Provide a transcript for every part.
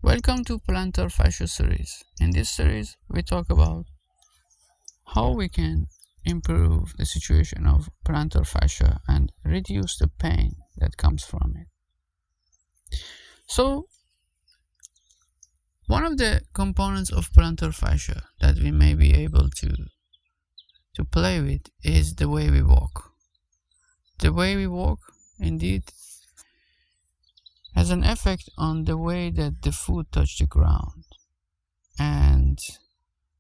Welcome to Plantar Fascia series. In this series, we talk about how we can improve the situation of plantar fascia and reduce the pain that comes from it. So, one of the components of plantar fascia that we may be able to play with is the way we walk. The way we walk, indeed, has an effect on the way that the foot touch the ground. And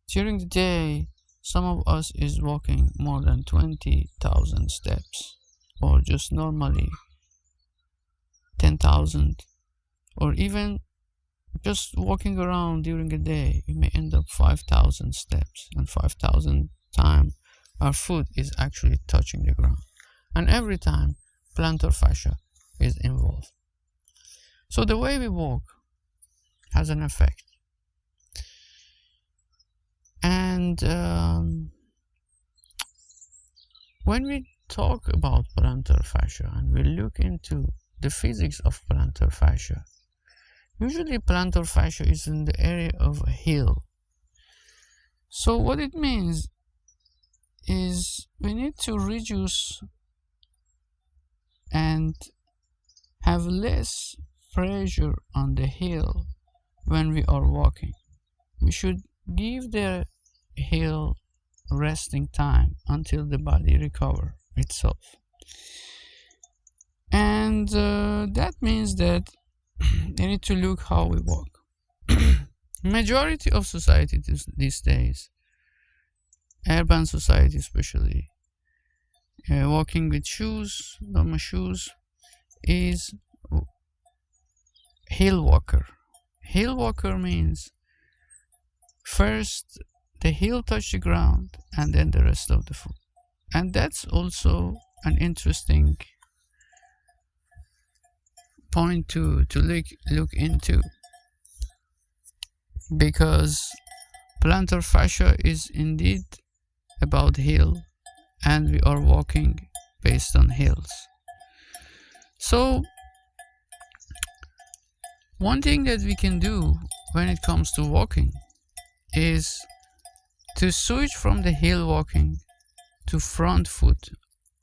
during the day, some of us is walking more than 20,000 steps, or just normally 10,000, or even just walking around during a day, we may end up 5,000 steps, and 5,000 times our foot is actually touching the ground. And every time, plantar fascia is involved. So the way we walk has an effect. And when we talk about plantar fascia and we look into the physics of plantar fascia, usually plantar fascia is in the area of a heel. So what it means is we need to reduce and have less pressure on the heel when we are walking. We should give the heel resting time until the body recovers itself. And that means that you need to look how we walk. Majority of society these days, urban society especially, walking with shoes, normal shoes, is heel walker. Heel walker means first the heel touch the ground and then the rest of the foot. And that's also an interesting point to look into, because plantar fascia is indeed about heel, and we are walking based on heels. So one thing that we can do when it comes to walking is to switch from the heel walking to front foot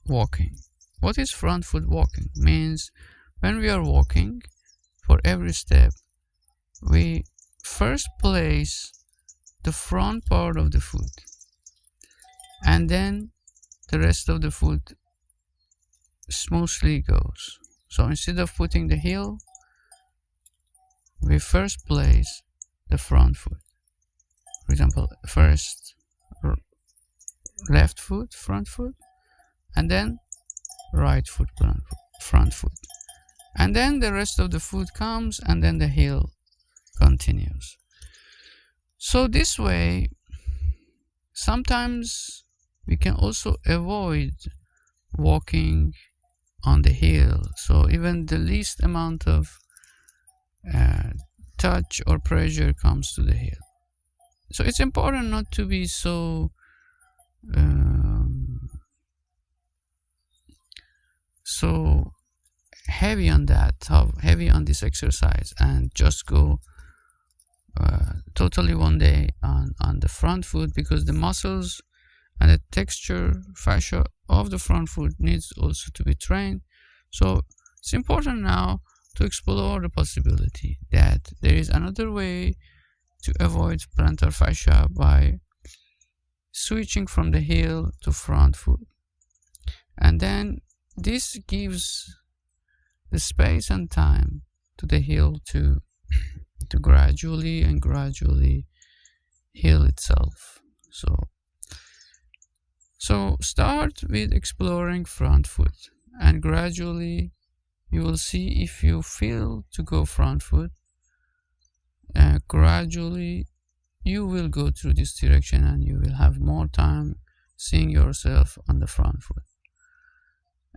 walking. What is front foot walking? Means when we are walking, for every step, we first place the front part of the foot, and then the rest of the foot smoothly goes. So instead of putting the heel, we first place the front foot. For example, first left foot, front foot, and then right foot, front foot. And then the rest of the foot comes, and then the heel continues. So this way, sometimes we can also avoid walking on the heel. So even the least amount of touch or pressure comes to the heel. So it's important not to be so heavy on that, heavy on this exercise, and just go totally one day on the front foot, because the muscles and the texture fascia of the front foot needs also to be trained. So it's important now to explore the possibility that there is another way to avoid plantar fascia by switching from the heel to front foot. And then this gives the space and time to the heel to gradually heal itself. So start with exploring front foot, and gradually you will see if you feel to go front foot. Gradually you will go through this direction, and you will have more time seeing yourself on the front foot.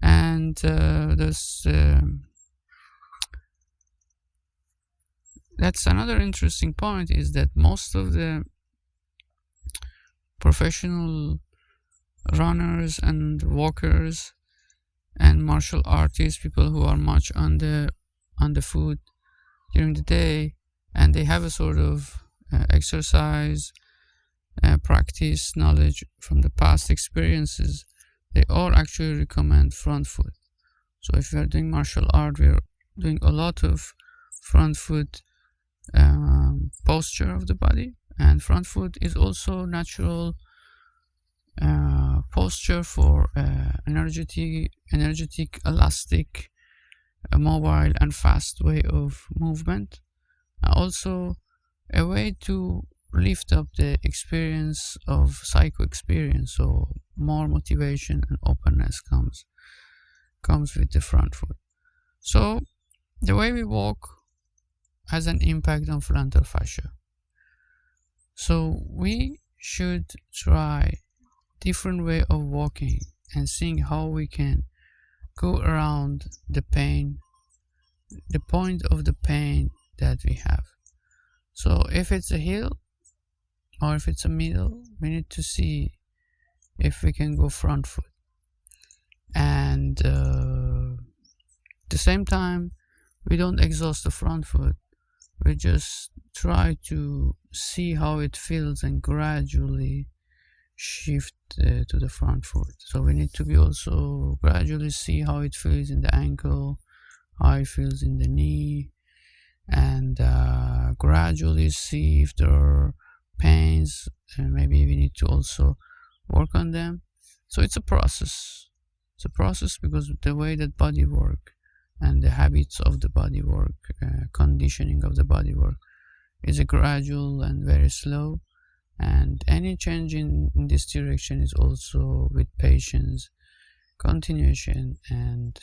And that's another interesting point, is that most of the professional runners and walkers and martial artists, people who are much on the foot during the day, and they have a sort of exercise, practice, knowledge from the past experiences. They all actually recommend front foot. So if we are doing martial art, we are doing a lot of front foot posture of the body, and front foot is also natural posture for energetic, elastic, mobile and fast way of movement. Also a way to lift up the experience of psycho experience, so more motivation and openness comes with the front foot. So the way we walk has an impact on plantar fascia. So we should try different way of walking and seeing how we can go around the pain, the point of the pain that we have. So if it's a heel or if it's a middle, we need to see if we can go front foot. And at the same time, we don't exhaust the front foot. We just try to see how it feels and gradually shift to the front foot. So we need to be also gradually see how it feels in the ankle, how it feels in the knee, and gradually see if there are pains, and maybe we need to also work on them. So it's a process. It's a process because the way that body work and the habits of the body work, conditioning of the body work, is a gradual and very slow. And any change in this direction is also with patience, continuation, and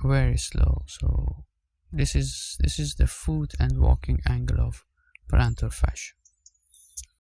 very slow. So this is the foot and walking angle of plantar fascia.